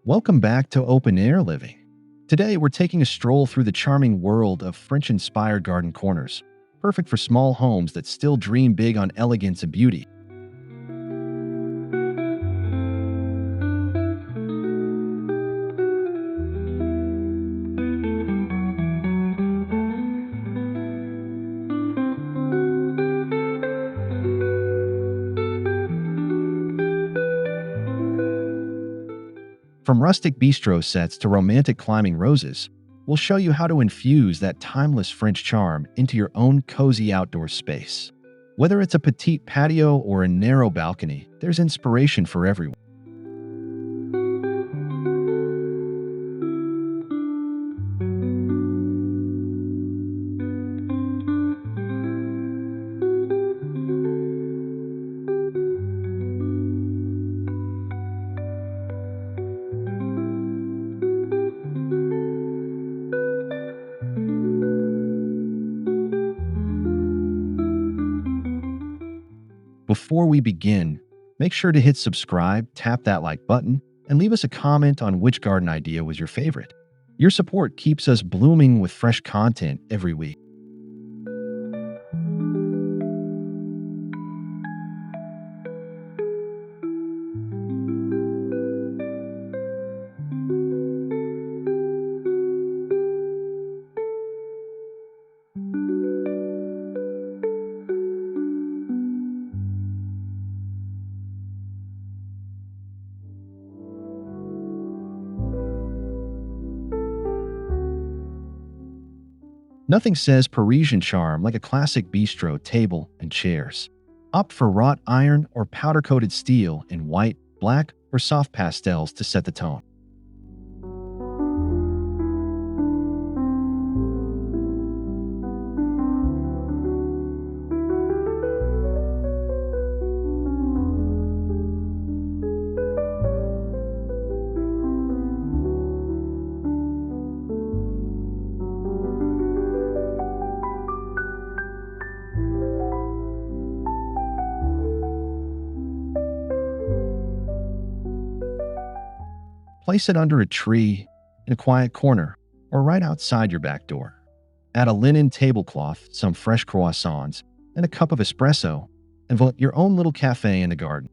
Welcome back to Open Air Living. Today, we're taking a stroll through the charming world of French inspired garden corners, perfect for small homes that still dream big on elegance and beauty. From rustic bistro sets to romantic climbing roses, we'll show you how to infuse that timeless French charm into your own cozy outdoor space. Whether it's a petite patio or a narrow balcony, there's inspiration for everyone. Before we begin, make sure to hit subscribe, tap that like button, and leave us a comment on which garden idea was your favorite. Your support keeps us blooming with fresh content every week. Nothing says Parisian charm like a classic bistro table and chairs. Opt for wrought iron or powder coated steel in white, black, or soft pastels to set the tone. Place it under a tree, in a quiet corner, or right outside your back door. Add a linen tablecloth, some fresh croissants, and a cup of espresso, and vote your own little cafe in the garden.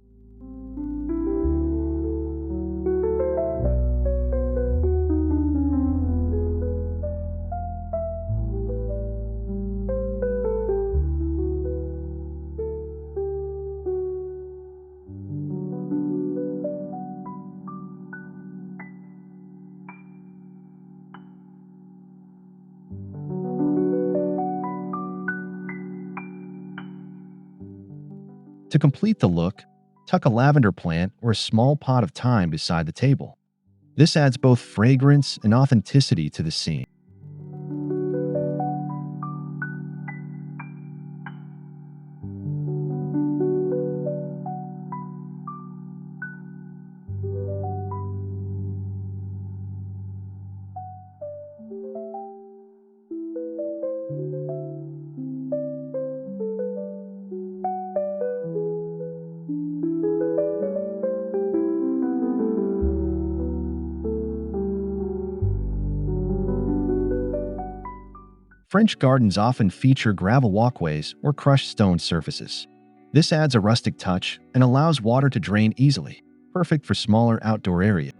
To complete the look, tuck a lavender plant or a small pot of thyme beside the table. This adds both fragrance and authenticity to the scene. French gardens often feature gravel walkways or crushed stone surfaces. This adds a rustic touch and allows water to drain easily, perfect for smaller outdoor areas.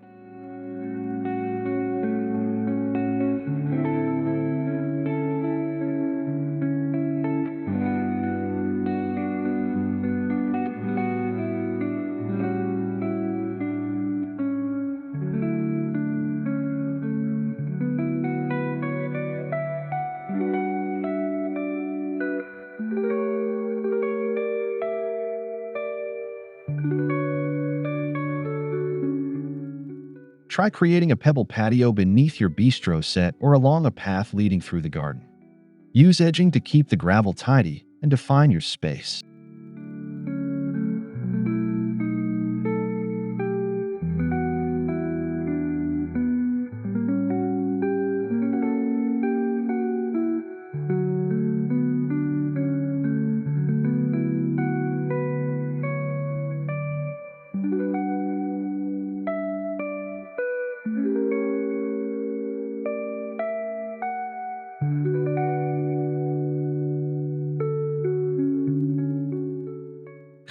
Try creating a pebble patio beneath your bistro set or along a path leading through the garden. Use edging to keep the gravel tidy and define your space.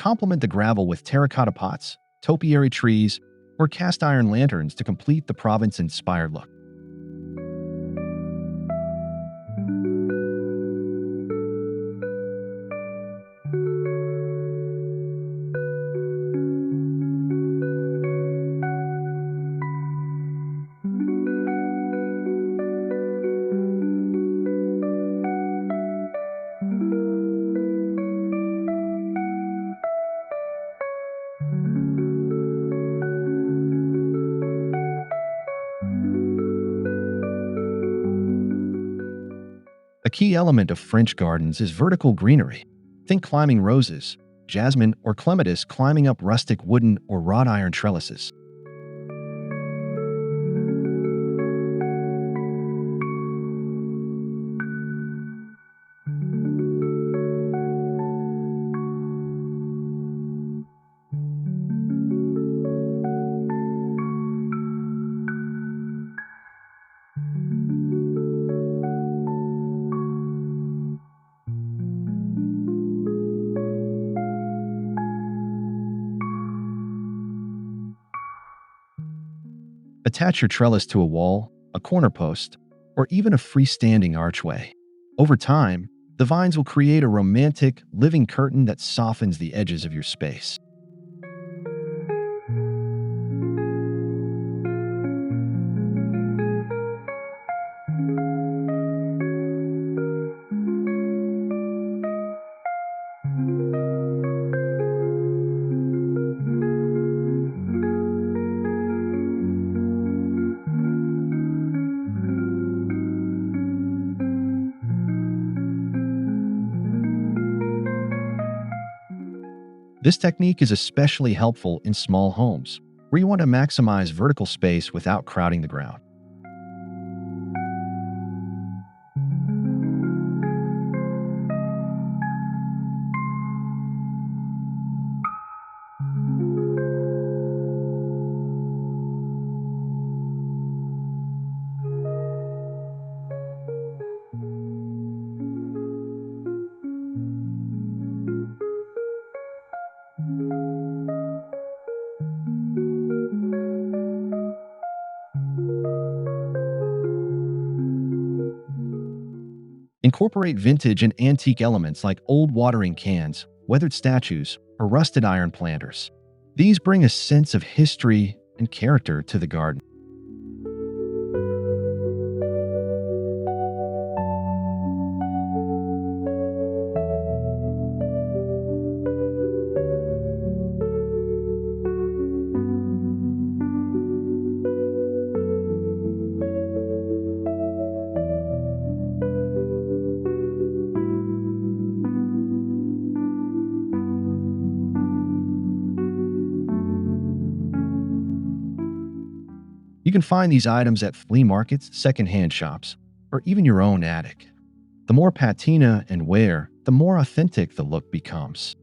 Complement the gravel with terracotta pots, topiary trees, or cast iron lanterns to complete the Provence-inspired look. A key element of French gardens is vertical greenery. Think climbing roses, jasmine, or clematis climbing up rustic wooden or wrought iron trellises. Attach your trellis to a wall, a corner post, or even a freestanding archway. Over time, the vines will create a romantic, living curtain that softens the edges of your space. This technique is especially helpful in small homes, where you want to maximize vertical space without crowding the ground. Incorporate vintage and antique elements like old watering cans, weathered statues, or rusted iron planters. These bring a sense of history and character to the garden. You can find these items at flea markets, secondhand shops, or even your own attic. The more patina and wear, the more authentic the look becomes.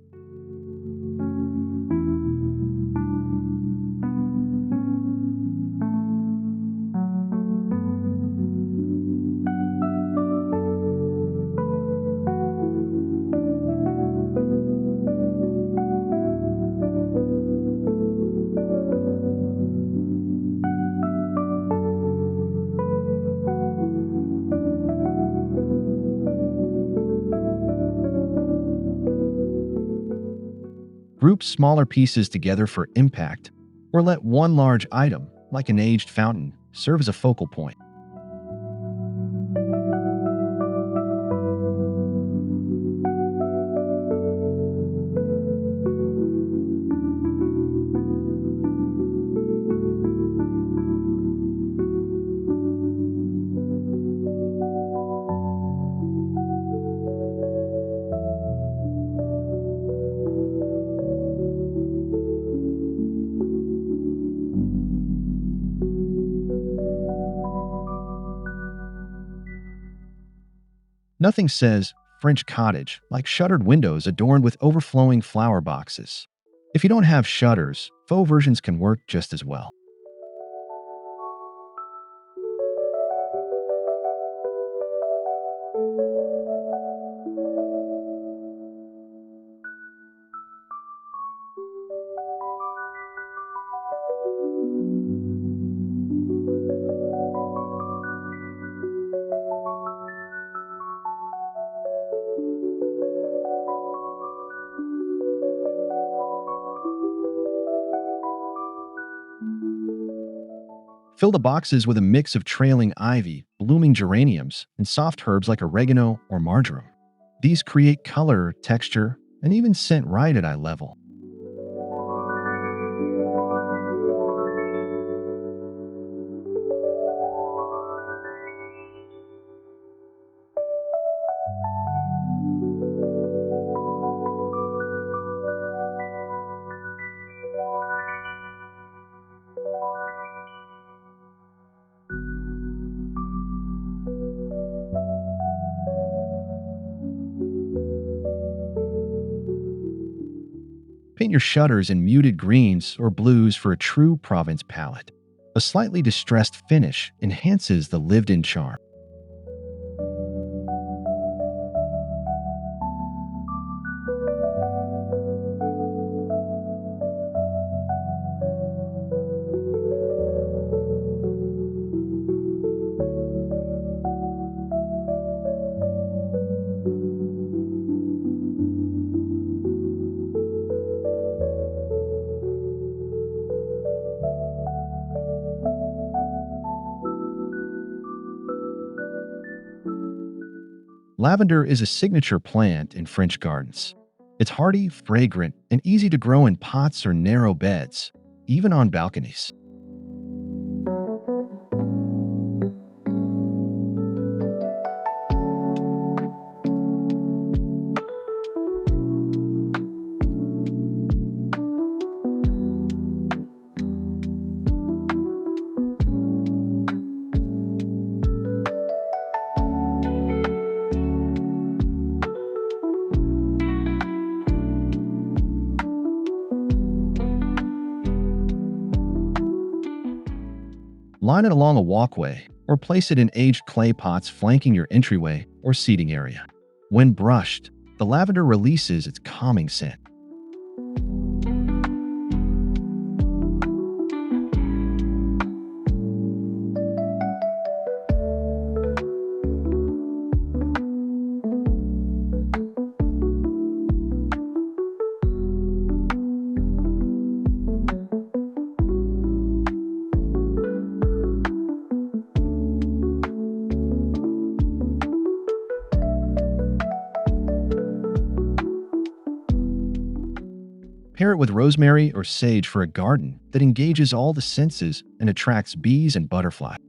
Group smaller pieces together for impact, or let one large item, like an aged fountain, serve as a focal point. Nothing says French cottage like shuttered windows adorned with overflowing flower boxes. If you don't have shutters, faux versions can work just as well. Fill the boxes with a mix of trailing ivy, blooming geraniums, and soft herbs like oregano or marjoram. These create color, texture, and even scent right at eye level. Paint your shutters in muted greens or blues for a true Provence palette. A slightly distressed finish enhances the lived-in charm. Lavender is a signature plant in French gardens. It's hardy, fragrant, and easy to grow in pots or narrow beds, even on balconies. Line it along a walkway or place it in aged clay pots flanking your entryway or seating area. When brushed, the lavender releases its calming scent. Pair it with rosemary or sage for a garden that engages all the senses and attracts bees and butterflies.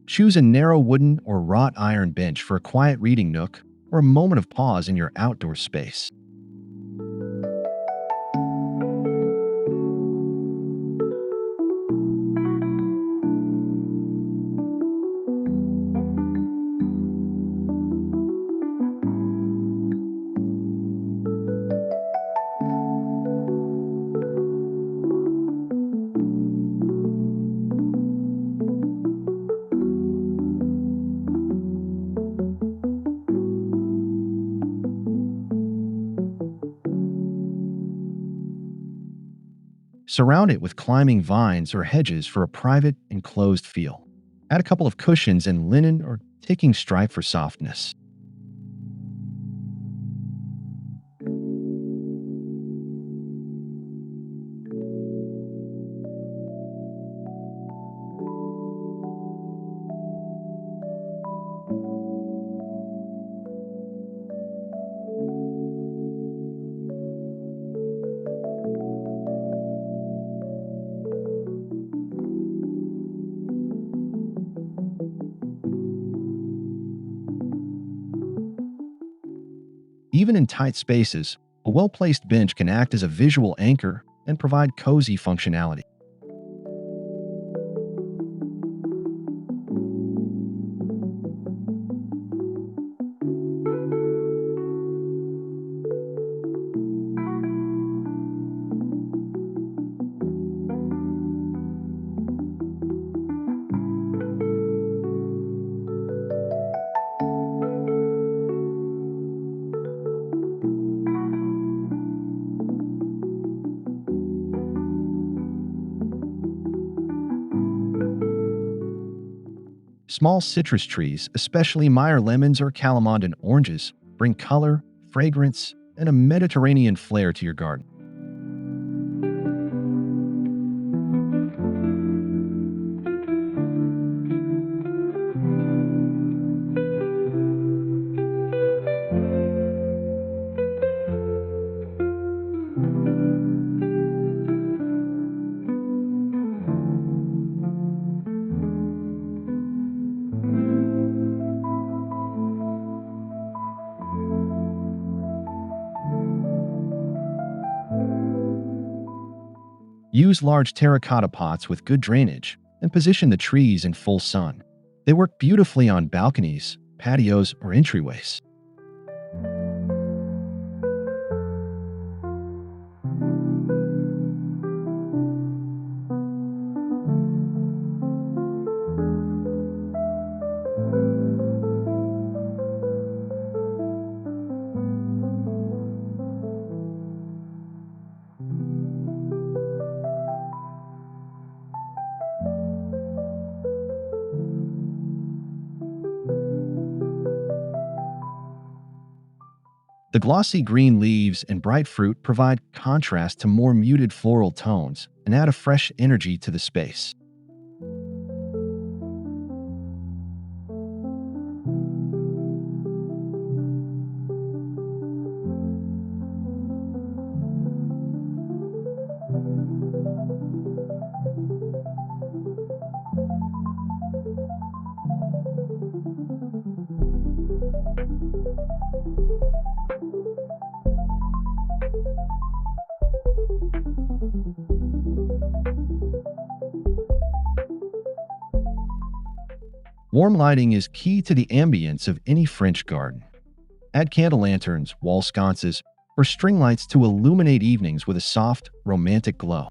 Choose a narrow wooden or wrought iron bench for a quiet reading nook or a moment of pause in your outdoor space. Surround it with climbing vines or hedges for a private, enclosed feel. Add a couple of cushions and linen or taking stripe for softness. Even in tight spaces, a well-placed bench can act as a visual anchor and provide cozy functionality. Small citrus trees, especially Meyer lemons or Calamondon oranges, bring color, fragrance, and a Mediterranean flair to your garden. Use large terracotta pots with good drainage and position the trees in full sun. They work beautifully on balconies, patios, or entryways. The glossy green leaves and bright fruit provide contrast to more muted floral tones and add a fresh energy to the space. Warm lighting is key to the ambience of any French garden. Add candle lanterns, wall sconces, or string lights to illuminate evenings with a soft, romantic glow.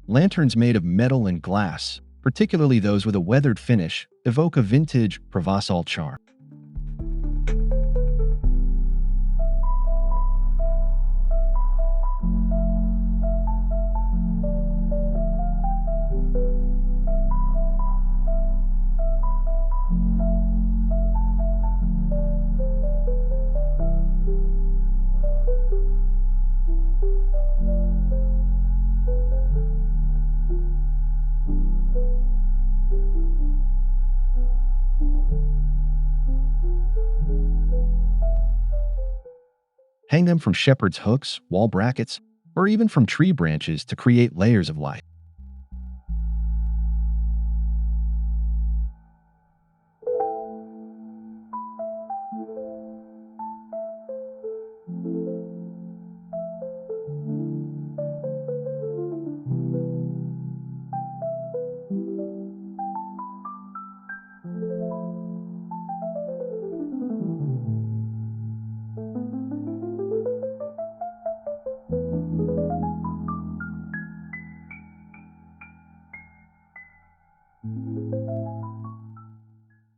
Lanterns made of metal and glass, particularly those with a weathered finish, evoke a vintage Provençal charm. Hang them from shepherd's hooks, wall brackets, or even from tree branches to create layers of light.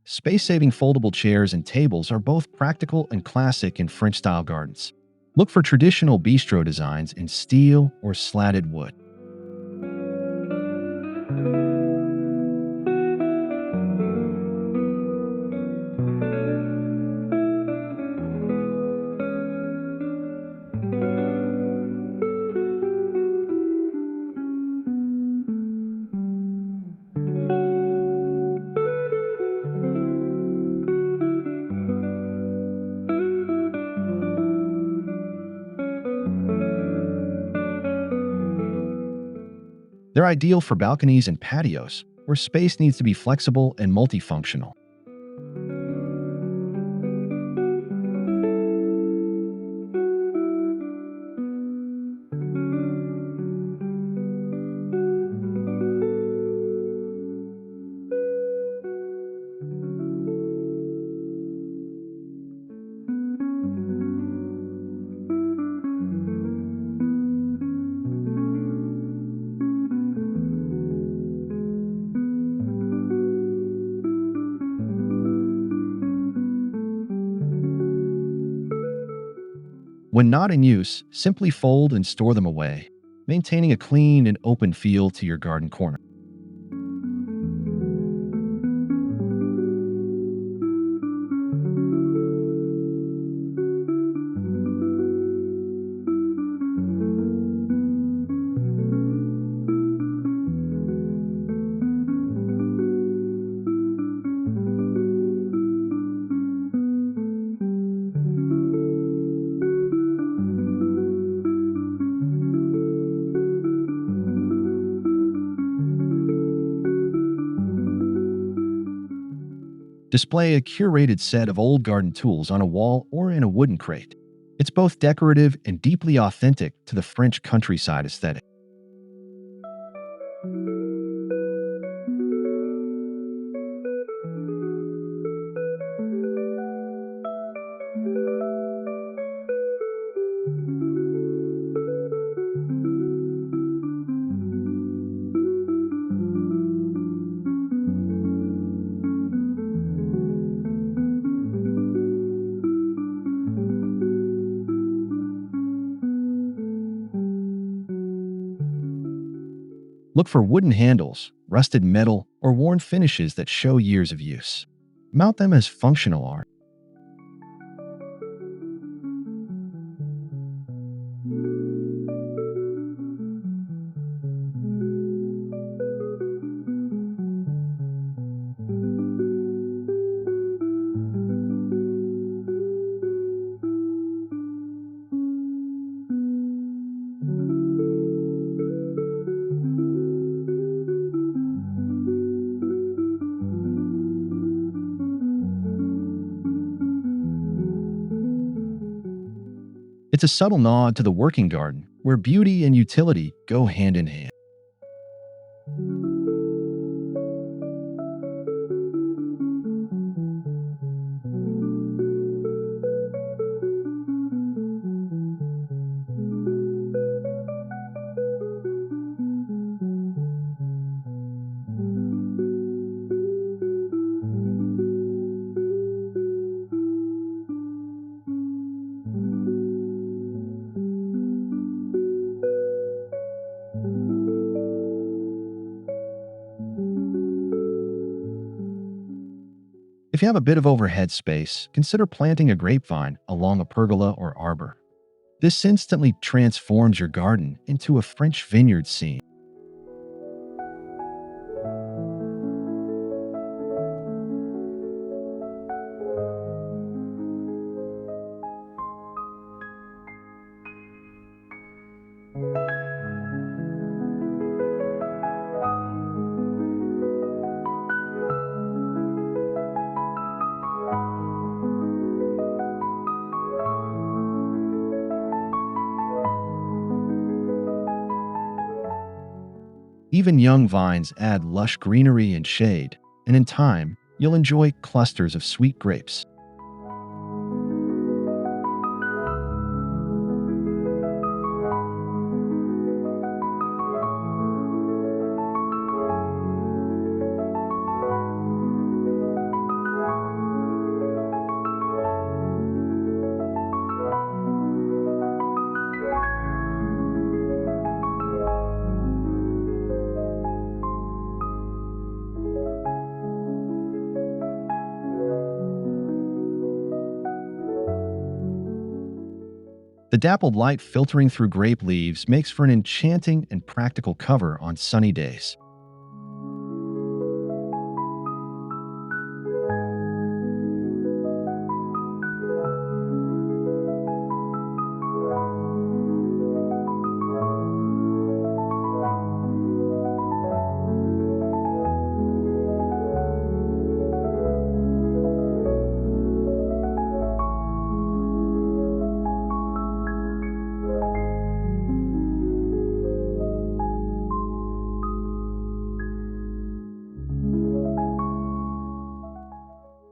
Space-saving foldable chairs and tables are both practical and classic in French-style gardens. Look for traditional bistro designs in steel or slatted wood. They're ideal for balconies and patios, where space needs to be flexible and multifunctional. When not in use, simply fold and store them away, maintaining a clean and open feel to your garden corner. Display a curated set of old garden tools on a wall or in a wooden crate. It's both decorative and deeply authentic to the French countryside aesthetic. Look for wooden handles, rusted metal, or worn finishes that show years of use. Mount them as functional art. It's a subtle nod to the working garden, where beauty and utility go hand in hand. If you have a bit of overhead space, consider planting a grapevine along a pergola or arbor. This instantly transforms your garden into a French vineyard scene. Even young vines add lush greenery and shade, and in time, you'll enjoy clusters of sweet grapes. The dappled light filtering through grape leaves makes for an enchanting and practical cover on sunny days.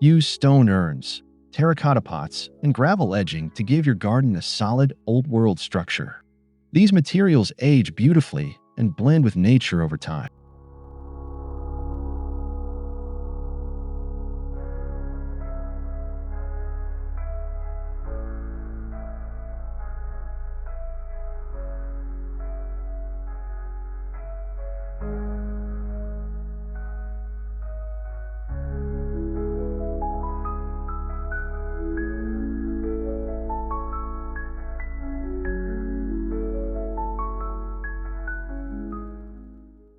Use stone urns, terracotta pots, and gravel edging to give your garden a solid, old-world structure. These materials age beautifully and blend with nature over time.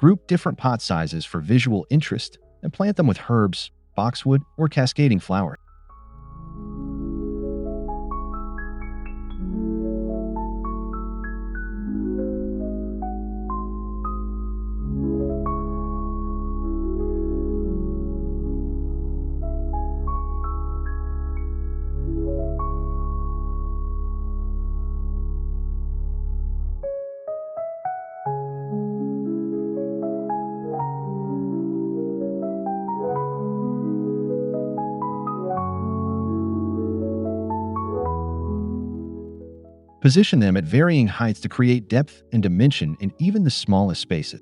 Group different pot sizes for visual interest and plant them with herbs, boxwood, or cascading flowers. Position them at varying heights to create depth and dimension in even the smallest spaces.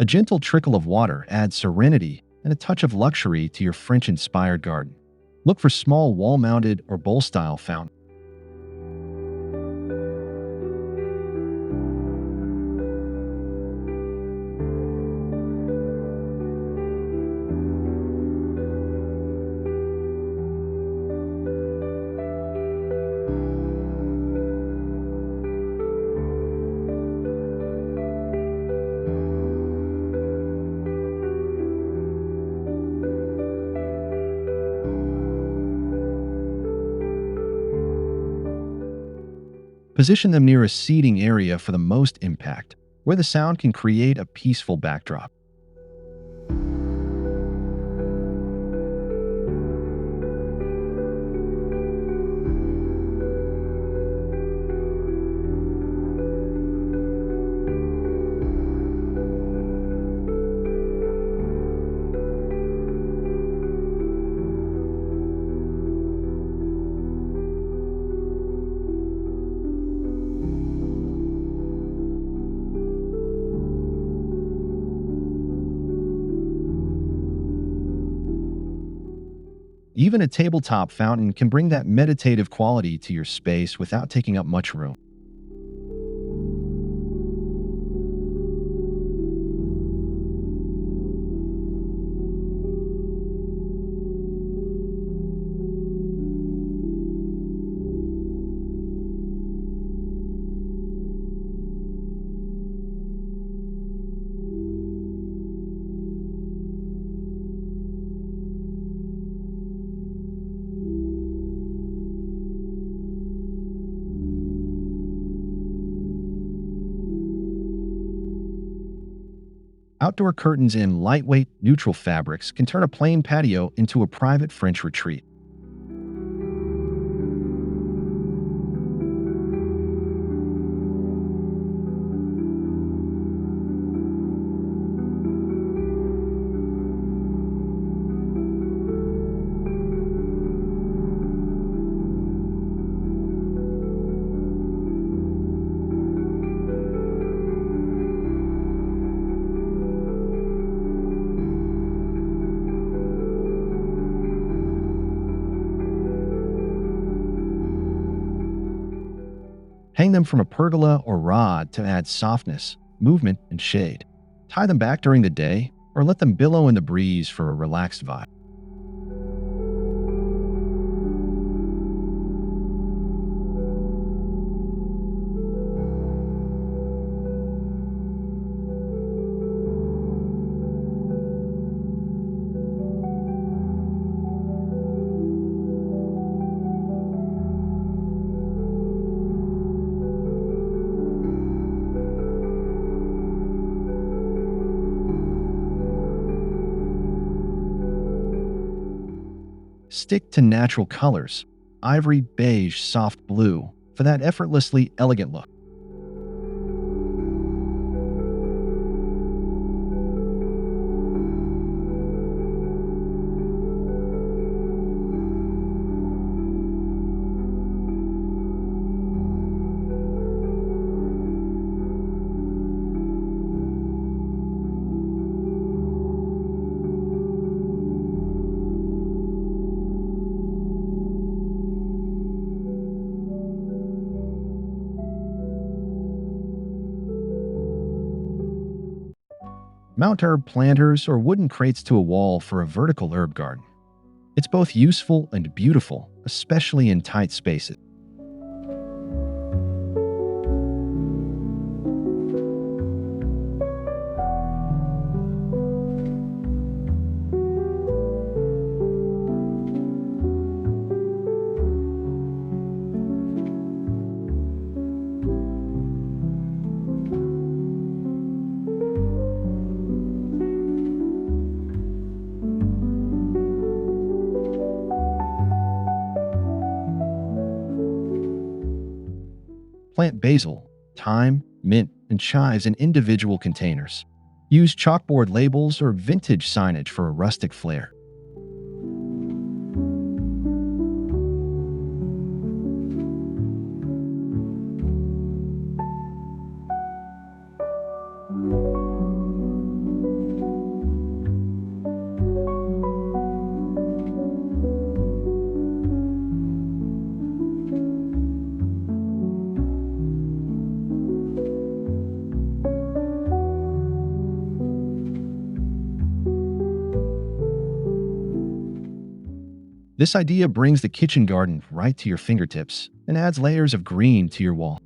A gentle trickle of water adds serenity and a touch of luxury to your French-inspired garden. Look for small wall-mounted or bowl-style fountains. Position them near a seating area for the most impact, where the sound can create a peaceful backdrop. Even a tabletop fountain can bring that meditative quality to your space without taking up much room. Outdoor curtains in lightweight, neutral fabrics can turn a plain patio into a private French retreat. Hang them from a pergola or rod to add softness, movement, and shade. Tie them back during the day or let them billow in the breeze for a relaxed vibe. Stick to natural colors, ivory, beige, soft blue, for that effortlessly elegant look. Mount herb planters or wooden crates to a wall for a vertical herb garden. It's both useful and beautiful, especially in tight spaces. Plant basil, thyme, mint, and chives in individual containers. Use chalkboard labels or vintage signage for a rustic flair. This idea brings the kitchen garden right to your fingertips and adds layers of green to your wall.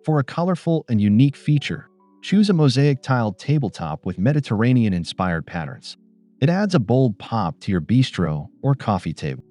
For a colorful and unique feature, choose a mosaic tiled tabletop with Mediterranean-inspired patterns. It adds a bold pop to your bistro or coffee table.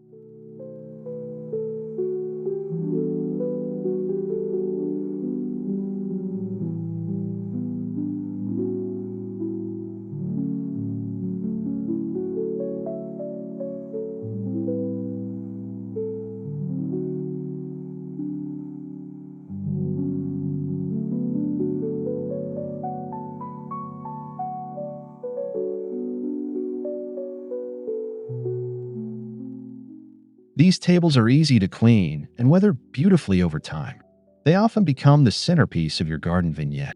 These tables are easy to clean and weather beautifully over time. They often become the centerpiece of your garden vignette.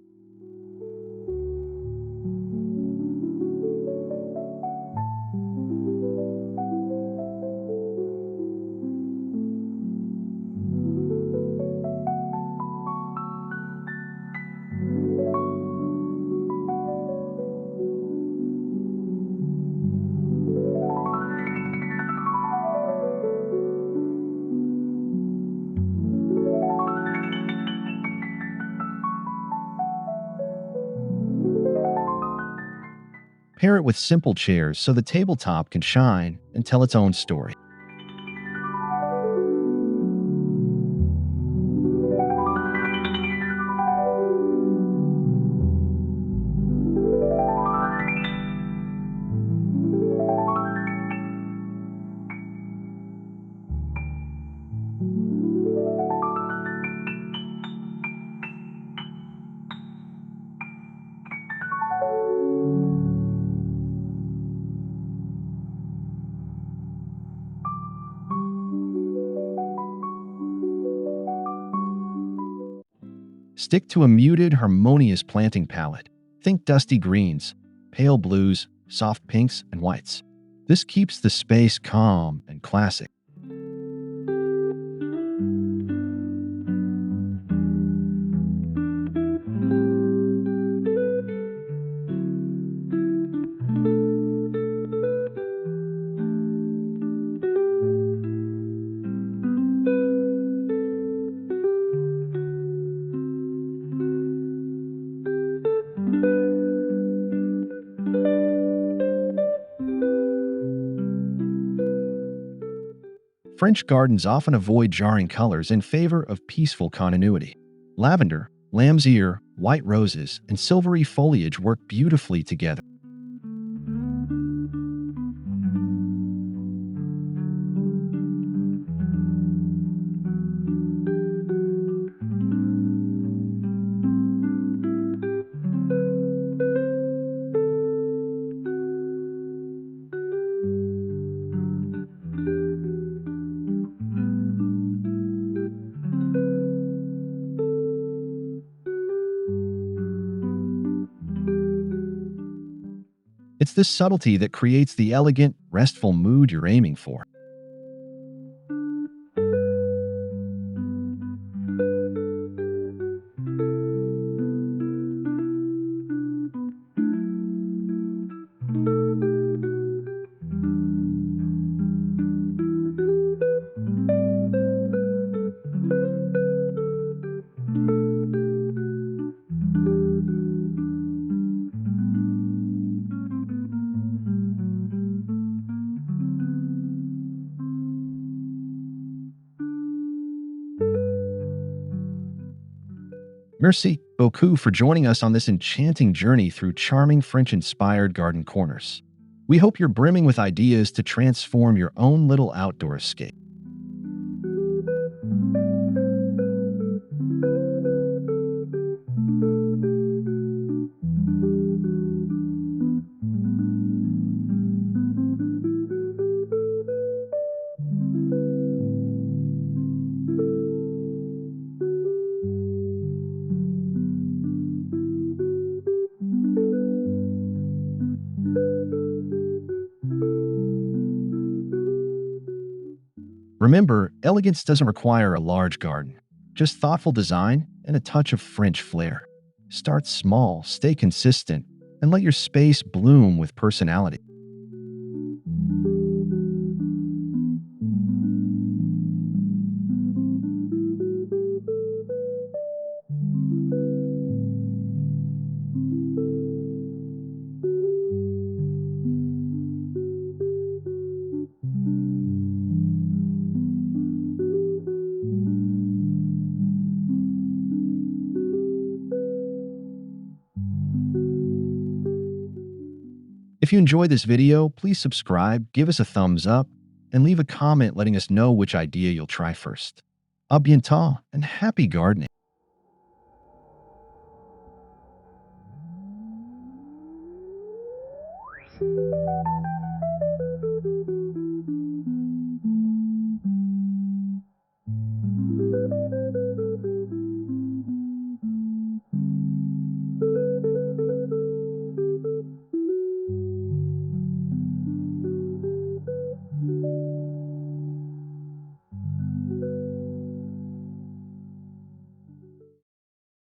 Pair it with simple chairs so the tabletop can shine and tell its own story. Stick to a muted, harmonious planting palette. Think dusty greens, pale blues, soft pinks, and whites. This keeps the space calm and classic. French gardens often avoid jarring colors in favor of peaceful continuity. Lavender, lamb's ear, white roses, and silvery foliage work beautifully together. It's this subtlety that creates the elegant, restful mood you're aiming for. Merci beaucoup for joining us on this enchanting journey through charming French-inspired garden corners. We hope you're brimming with ideas to transform your own little outdoor escape. Remember, elegance doesn't require a large garden, just thoughtful design and a touch of French flair. Start small, stay consistent, and let your space bloom with personality. If you enjoyed this video, please subscribe, give us a thumbs up, and leave a comment letting us know which idea you'll try first. A bientôt and happy gardening.